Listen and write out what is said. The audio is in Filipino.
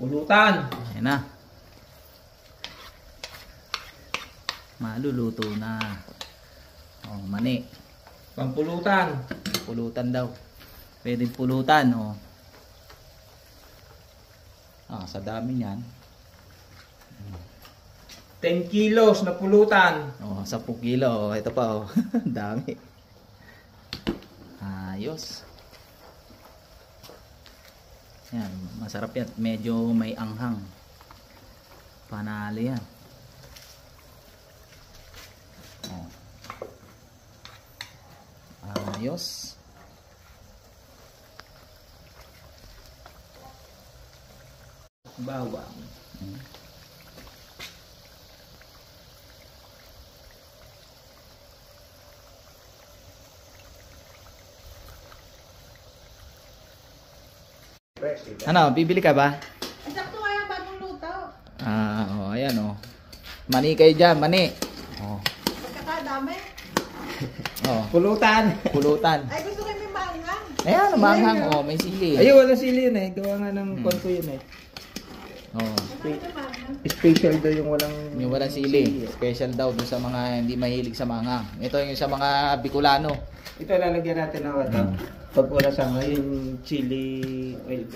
Pulutan. Ayan na. Maluluto na. Oh, mani. Pampulutan. Pulutan daw. Pwede pulutan, oh. Ah, sa dami niyan. 10 kilos na pulutan. Oh, 10 kilo. Oh, ito pa, oh. Dami. Ayos. Yan, masarap yan. Medyo may anghang. Panalo yan. Oh. Ayos. Bawang. Ano, bibili ka ba? Sakto nga yung bagong luto. Oh, ayan, oh. Mani kayo dyan, mani. Oh. Pagkakadami. Oh, Pulutan. pulutan. Ay, gusto ko yung mangang. Ayan, manghang, oh, may sili. Ayun, wala sili yun eh. Gawa nga ng konto yun eh. Oh. Special daw yung walang... Yung walang sili. Special daw dun sa mga hindi mahilig sa manghang. Ito yung sa mga Bicolano. Ito lalagyan natin ng water. Pag wala sa ngayon, chili oil.